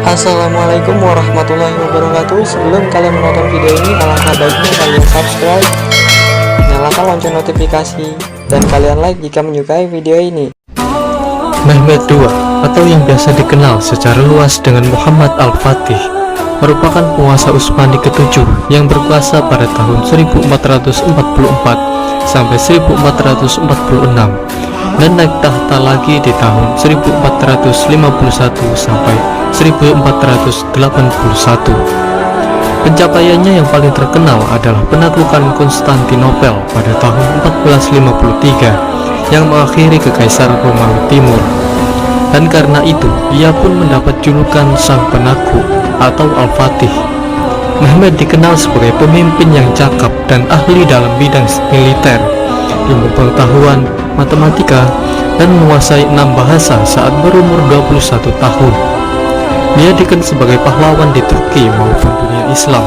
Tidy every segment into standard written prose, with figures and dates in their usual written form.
Assalamualaikum warahmatullahi wabarakatuh. Sebelum kalian menonton video ini, alangkah baiknya kalian subscribe, nyalakan lonceng notifikasi, dan kalian like jika menyukai video ini. Mehmed II, atau yang biasa dikenal secara luas dengan Muhammad Al-Fatih, merupakan penguasa Utsmani ke-7 yang berkuasa pada tahun 1444 sampai 1446 dan naik tahta lagi di tahun 1451 sampai 1481. Pencapaiannya yang paling terkenal adalah penaklukan Konstantinopel pada tahun 1453 yang mengakhiri kekaisaran Romawi Timur. Dan karena itu, ia pun mendapat julukan Sang Penakluk atau Al-Fatih. Mehmed dikenal sebagai pemimpin yang cakap dan ahli dalam bidang militer, ilmu pengetahuan, matematika, dan menguasai 6 bahasa saat berumur 21 tahun. Dia dikenal sebagai pahlawan di Turki maupun dunia Islam.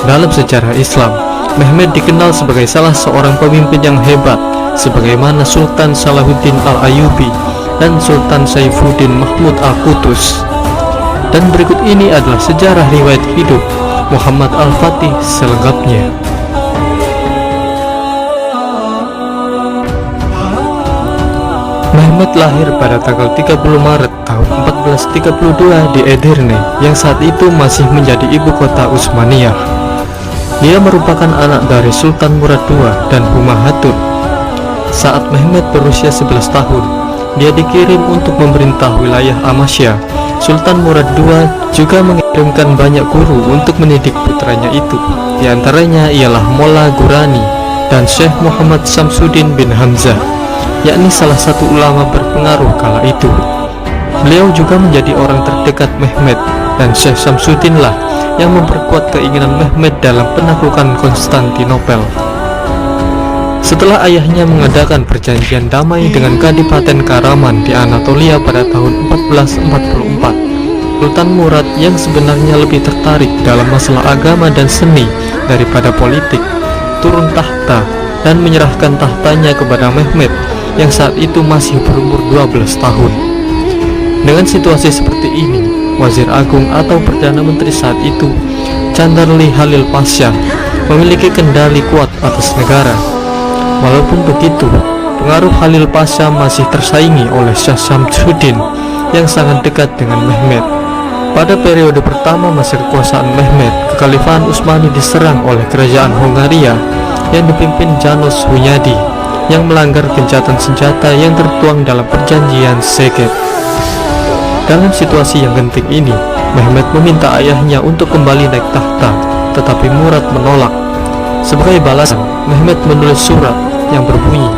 Dalam sejarah Islam, Mehmed dikenal sebagai salah seorang pemimpin yang hebat, sebagaimana Sultan Salahuddin Al-Ayyubi dan Sultan Saifuddin Mahmud Al-Qutuz. Dan berikut ini adalah sejarah riwayat hidup Muhammad Al-Fatih selengkapnya. Mehmed lahir pada tanggal 30 Maret tahun 1432 di Edirne, yang saat itu masih menjadi ibu kota Utsmaniyah. Dia merupakan anak dari Sultan Murad II dan Humah Hatun. Saat Mehmed berusia 11 tahun, dia dikirim untuk memerintah wilayah Amasya. Sultan Murad II juga mengirimkan banyak guru untuk mendidik putranya itu. Di antaranya ialah Molla Ghurani dan Syekh Muhammad Samsuddin bin Hamzah, yakni salah satu ulama berpengaruh kala itu. Beliau juga menjadi orang terdekat Mehmed, dan Syekh Samsuddin lah yang memperkuat keinginan Mehmed dalam penaklukan Konstantinopel. Setelah ayahnya mengadakan perjanjian damai dengan Kadipaten Karaman di Anatolia pada tahun 1444, Sultan Murad yang sebenarnya lebih tertarik dalam masalah agama dan seni daripada politik, turun tahta dan menyerahkan tahtanya kepada Mehmed yang saat itu masih berumur 12 tahun. Dengan situasi seperti ini, Wazir Agung atau Perdana Menteri saat itu, Chandarli Halil Pasha, memiliki kendali kuat atas negara. Walaupun begitu, pengaruh Halil Pasha masih tersaingi oleh Syekh Samsuddin yang sangat dekat dengan Mehmed. Pada periode pertama masa kekuasaan Mehmed, kekhalifahan Utsmani diserang oleh kerajaan Hongaria yang dipimpin Janos Hunyadi yang melanggar gencatan senjata yang tertuang dalam perjanjian Szeged. Dalam situasi yang genting ini, Mehmed meminta ayahnya untuk kembali naik tahta, tetapi Murad menolak. Sebagai balasan, Mehmed menulis surat yang berbunyi,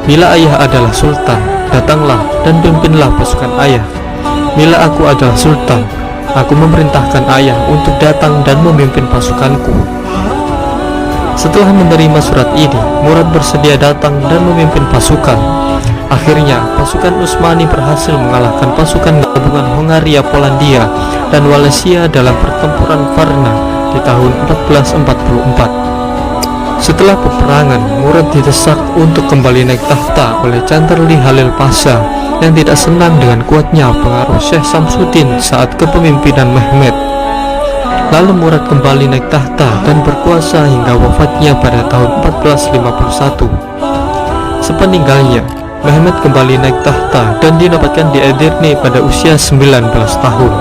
"Bila ayah adalah sultan, datanglah dan pimpinlah pasukan ayah. Bila aku adalah sultan, aku memerintahkan ayah untuk datang dan memimpin pasukanku." Setelah menerima surat ini, Murad bersedia datang dan memimpin pasukan. Akhirnya, pasukan Utsmani berhasil mengalahkan pasukan gabungan Hongaria, Polandia, dan Walesia dalam pertempuran Varna di tahun 1444. Setelah peperangan, Murad didesak untuk kembali naik tahta oleh Chandarli Halil Pasha yang tidak senang dengan kuatnya pengaruh Syekh Samsuddin saat kepemimpinan Mehmed. Lalu Murad kembali naik tahta dan berkuasa hingga wafatnya pada tahun 1451. Sepeninggalnya, Mehmed kembali naik tahta dan dinobatkan di Edirne pada usia 19 tahun.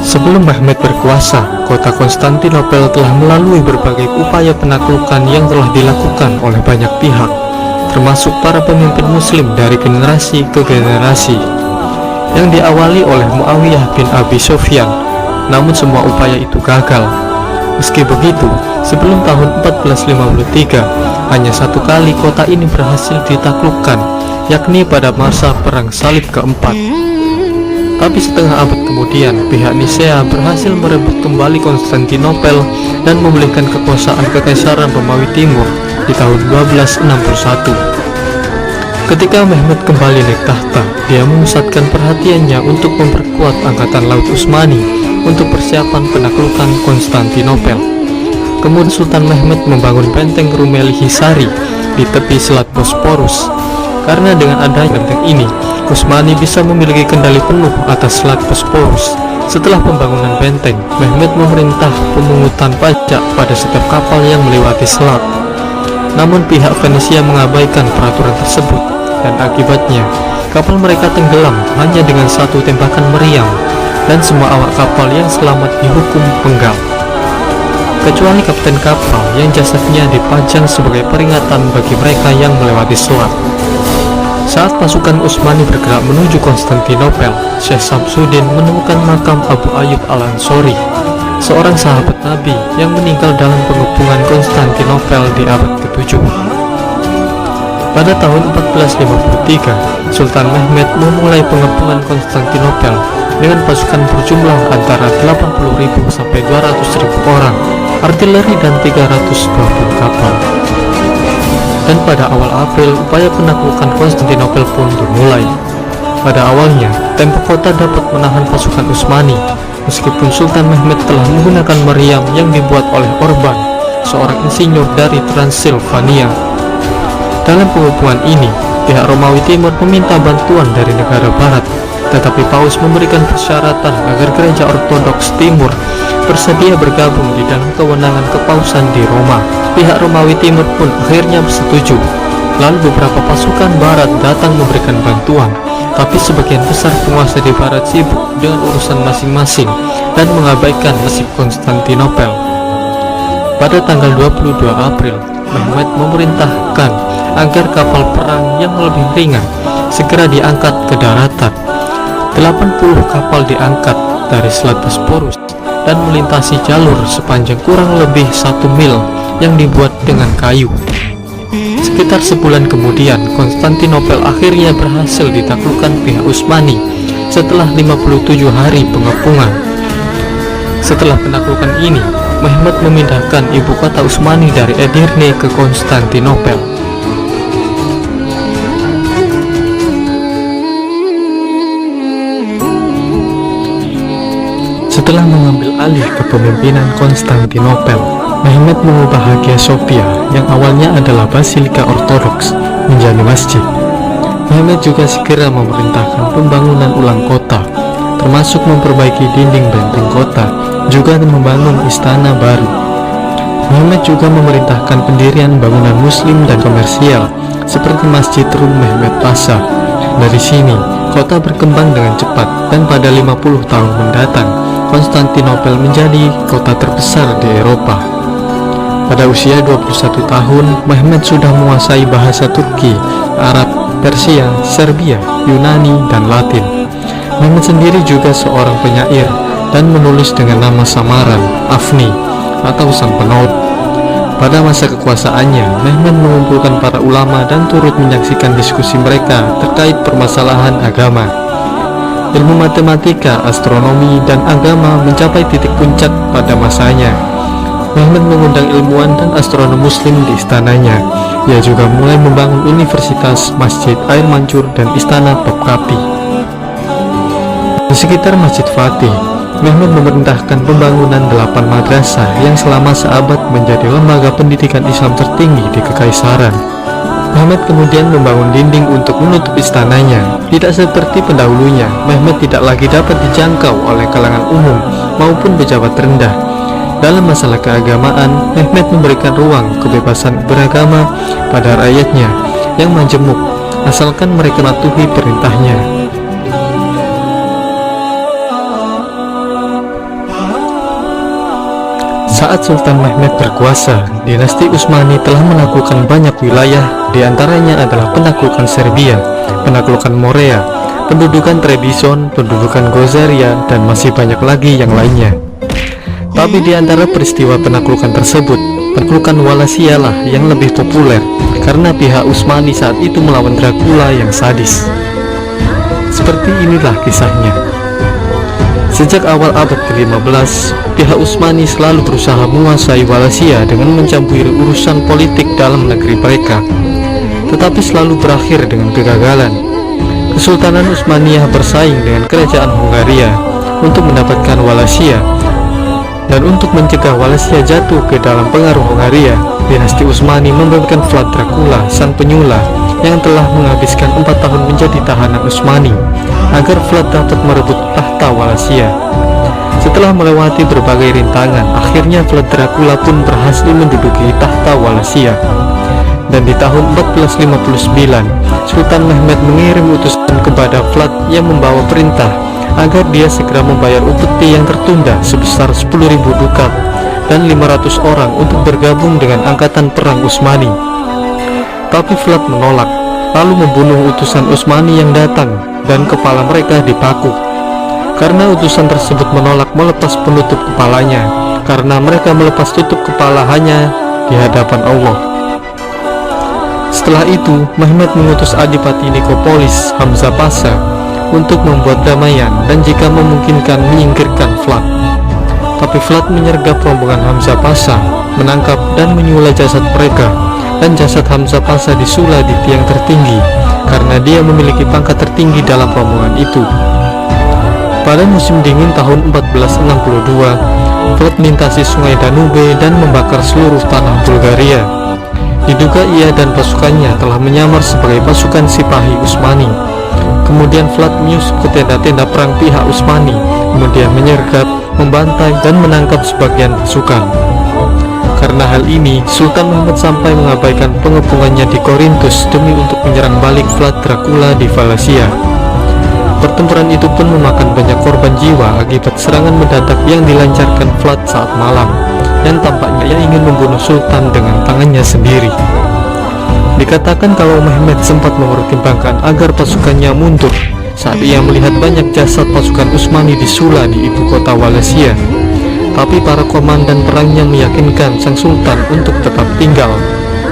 Sebelum Mehmed berkuasa, kota Konstantinopel telah melalui berbagai upaya penaklukan yang telah dilakukan oleh banyak pihak, termasuk para pemimpin muslim dari generasi ke generasi, yang diawali oleh Muawiyah bin Abi Sufyan. Namun semua upaya itu gagal. Meski begitu, sebelum tahun 1453, hanya satu kali kota ini berhasil ditaklukkan, yakni pada masa Perang Salib keempat. Tapi setengah abad kemudian, pihak Nisea berhasil merebut kembali Konstantinopel dan memulihkan kekuasaan Kekaisaran Romawi Timur di tahun 1261. Ketika Mehmed kembali naik tahta, dia memusatkan perhatiannya untuk memperkuat Angkatan Laut Utsmani untuk persiapan penaklukan Konstantinopel. Kemudian Sultan Mehmed membangun benteng Rumeli Hisari di tepi Selat Bosporus. Karena dengan adanya benteng ini, Utsmani bisa memiliki kendali penuh atas Selat Bosporus. Setelah pembangunan benteng, Mehmed memerintah pemungutan pajak pada setiap kapal yang melewati selat. Namun pihak Venesia mengabaikan peraturan tersebut, dan akibatnya kapal mereka tenggelam hanya dengan satu tembakan meriam, dan semua awak kapal yang selamat dihukum penggal, kecuali kapten kapal yang jasadnya dipajang sebagai peringatan bagi mereka yang melewati selat. Saat pasukan Utsmani bergerak menuju Konstantinopel, Syekh Samsudin menemukan makam Abu Ayyub Al-Ansori, seorang sahabat Nabi yang meninggal dalam pengepungan Konstantinopel di abad ke-7. Pada tahun 1453, Sultan Mehmed memulai pengepungan Konstantinopel dengan pasukan berjumlah antara 80.000 sampai 200.000 orang, artileri dan 320 kapal. Dan pada awal April, upaya penaklukan Konstantinopel pun dimulai. Pada awalnya, tembok kota dapat menahan pasukan Utsmani, meskipun Sultan Mehmed telah menggunakan meriam yang dibuat oleh Orban, seorang insinyur dari Transilvania. Dalam pengepungan ini, pihak Romawi Timur meminta bantuan dari negara Barat, tetapi Paus memberikan persyaratan agar gereja Ortodoks Timur bersedia bergabung di dalam kewenangan kepausan di Roma. Pihak Romawi Timur pun akhirnya bersetuju. Lalu beberapa pasukan Barat datang memberikan bantuan, tapi sebagian besar penguasa di Barat sibuk dengan urusan masing-masing dan mengabaikan nasib Konstantinopel. Pada tanggal 22 April, Mehmed memerintahkan agar kapal perang yang lebih ringan segera diangkat ke daratan. 80 kapal diangkat dari Selat Bosporus dan melintasi jalur sepanjang kurang lebih 1 mil yang dibuat dengan kayu. Sekitar sebulan kemudian, Konstantinopel akhirnya berhasil ditaklukkan pihak Utsmani setelah 57 hari pengepungan. Setelah penaklukan ini, Mehmed memindahkan ibu kota Utsmani dari Edirne ke Konstantinopel. Setelah mengambil alih kepemimpinan Konstantinopel, Mehmed mengubah Hagia Sophia yang awalnya adalah Basilika Ortodoks menjadi masjid. Mehmed juga segera memerintahkan pembangunan ulang kota, termasuk memperbaiki dinding benteng kota, juga membangun istana baru. Mehmed juga memerintahkan pendirian bangunan muslim dan komersial seperti Masjid Rum Mehmed Pasha. Dari sini, kota berkembang dengan cepat dan pada 50 tahun mendatang, Konstantinopel menjadi kota terbesar di Eropa. Pada usia 21 tahun, Mehmed sudah menguasai bahasa Turki, Arab, Persia, Serbia, Yunani, dan Latin. Mehmed sendiri juga seorang penyair dan menulis dengan nama samaran Afni atau Sang Penaut. Pada masa kekuasaannya, Mehmed mengumpulkan para ulama dan turut menyaksikan diskusi mereka terkait permasalahan agama. Ilmu matematika, astronomi, dan agama mencapai titik puncak pada masanya. Mehmed mengundang ilmuwan dan astronom muslim di istananya. Ia juga mulai membangun universitas, masjid, air mancur, dan istana Topkapi. Di sekitar Masjid Fatih, Mehmed memerintahkan pembangunan 8 madrasah yang selama seabad menjadi lembaga pendidikan Islam tertinggi di Kekaisaran. Mehmed kemudian membangun dinding untuk menutup istananya. Tidak seperti pendahulunya, Mehmed tidak lagi dapat dijangkau oleh kalangan umum maupun pejabat rendah. Dalam masalah keagamaan, Mehmed memberikan ruang kebebasan beragama pada rakyatnya yang majemuk, asalkan mereka mematuhi perintahnya. Saat Sultan Mehmed berkuasa, dinasti Utsmani telah menaklukkan banyak wilayah, diantaranya adalah penaklukan Serbia, penaklukan Morea, pendudukan Trebizond, pendudukan Gozaria, dan masih banyak lagi yang lainnya. Tapi di antara peristiwa penaklukan tersebut, penaklukan Wallachia lah yang lebih populer, karena pihak Utsmani saat itu melawan Dracula yang sadis. Seperti inilah kisahnya. Sejak awal abad ke-15, pihak Utsmani selalu berusaha menguasai Wallachia dengan mencampuri urusan politik dalam negeri mereka, tetapi selalu berakhir dengan kegagalan. Kesultanan Utsmaniyah bersaing dengan kerajaan Hungaria untuk mendapatkan Wallachia, dan untuk mencegah Wallachia jatuh ke dalam pengaruh Hungaria, dinasti Utsmani membebaskan Vlad Dracula, sang penyulah yang telah menghabiskan 4 tahun menjadi tahanan Utsmani, agar Vlad dapat merebut tahta Wallachia. Setelah melewati berbagai rintangan, akhirnya Vlad Dracula pun berhasil menduduki tahta Wallachia. Dan di tahun 1459, Sultan Mehmed mengirim utusan kepada Vlad yang membawa perintah agar dia segera membayar upeti yang tertunda sebesar 10.000 dukat dan 500 orang untuk bergabung dengan angkatan perang Utsmani. Tapi Vlad menolak, lalu membunuh utusan Utsmani yang datang dan kepala mereka dipaku. Karena utusan tersebut menolak melepas penutup kepalanya, karena mereka melepas tutup kepala hanya di hadapan Allah. Setelah itu, Mehmed mengutus Adipati Nikopolis, Hamzah Pasha, untuk membuat damaian dan jika memungkinkan menyingkirkan Vlad. Tapi Vlad menyergap rombongan Hamzah Pasha, menangkap dan menyula jasad mereka, dan jasad Hamzah Pasha disula di tiang tertinggi karena dia memiliki pangkat tertinggi dalam rombongan itu. Pada musim dingin tahun 1462, Vlad melintasi sungai Danube dan membakar seluruh tanah Bulgaria. Diduga ia dan pasukannya telah menyamar sebagai pasukan Sipahi Utsmani. Kemudian Vlad menyusup ke tenda-tenda perang pihak Utsmani, kemudian menyergap, membantai, dan menangkap sebagian pasukan. Karena hal ini, Sultan Muhammad sampai mengabaikan pengepungannya di Korintus demi untuk menyerang balik Vlad Dracula di Wallachia. Pertempuran itu pun memakan banyak korban jiwa akibat serangan mendadak yang dilancarkan Vlad saat malam, dan tampaknya ia ingin membunuh Sultan dengan tangannya sendiri. Dikatakan kalau Mehmed sempat mempertimbangkan agar pasukannya mundur saat ia melihat banyak jasad pasukan Utsmani disula di ibu kota Wallachia. Tapi para komandan perangnya meyakinkan sang Sultan untuk tetap tinggal,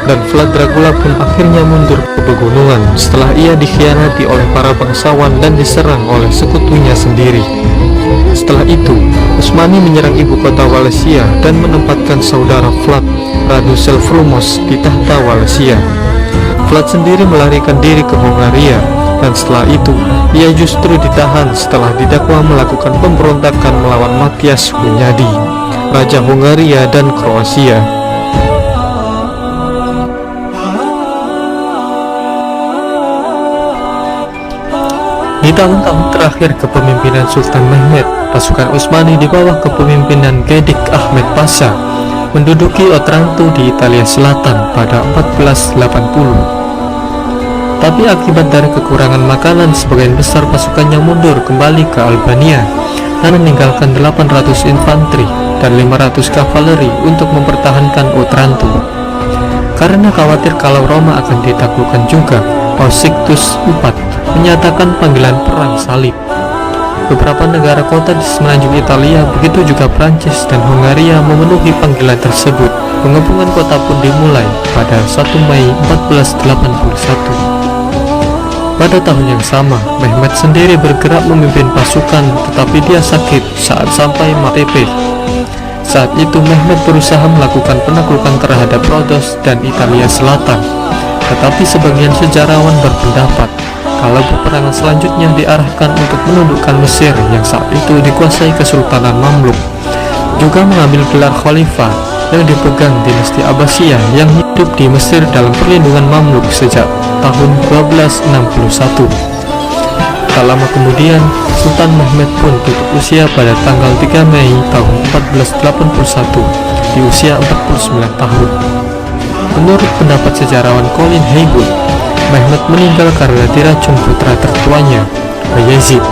dan Vlad Dracula pun akhirnya mundur ke pegunungan setelah ia dikhianati oleh para bangsawan dan diserang oleh sekutunya sendiri. Setelah itu, Utsmani menyerang ibu kota Wallachia dan menempatkan saudara Vlad, Radu Selvrumos, di tahta Wallachia. Vlad sendiri melarikan diri ke Hongaria, dan setelah itu ia justru ditahan setelah didakwa melakukan pemberontakan melawan Matyas Hunyadi, Raja Hongaria dan Kroasia. Di tahun-tahun terakhir kepemimpinan Sultan Mehmed, pasukan Utsmani di bawah kepemimpinan Gedik Ahmed Pasha menduduki Otranto di Italia Selatan pada 1480. Tapi akibat dari kekurangan makanan, sebagian besar pasukannya mundur kembali ke Albania dan meninggalkan 800 infanteri dan 500 kavaleri untuk mempertahankan Otranto. Karena khawatir kalau Roma akan ditaklukkan juga, Paus Sixtus IV menyatakan panggilan perang salib. Beberapa negara kota di semenanjung Italia, begitu juga Prancis dan Hongaria memenuhi panggilan tersebut. Pengepungan kota pun dimulai pada 1 Mei 1481. Pada tahun yang sama, Mehmed sendiri bergerak memimpin pasukan, tetapi dia sakit saat sampai Matepe. Saat itu Mehmed berusaha melakukan penaklukan terhadap Rhodos dan Italia Selatan, tetapi sebagian sejarawan berpendapat kalau peperangan selanjutnya diarahkan untuk menundukkan Mesir yang saat itu dikuasai Kesultanan Mamluk, juga mengambil gelar khalifah yang dipegang dinasti Abbasiyah yang hidup di Mesir dalam perlindungan Mamluk sejak tahun 1261. Tak lama kemudian, Sultan Mehmed pun tutup usia pada tanggal 3 Mei tahun 1481 di usia 49 tahun. Menurut pendapat sejarawan Colin Haywood, Mehmed meninggal karena diracun putra tertuanya, Bayezid.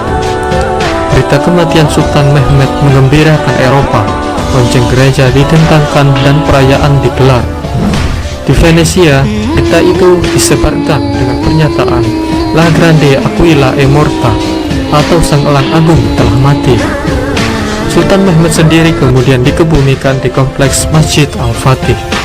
Berita kematian Sultan Mehmed menggembirakan Eropa. Lonceng gereja didentangkan dan perayaan digelar. Di Venesia, berita itu disebarkan dengan pernyataan La Grande Aquila è morta, atau Sang Elang Agung telah mati. Sultan Mehmed sendiri kemudian dikebumikan di kompleks Masjid Al-Fatih.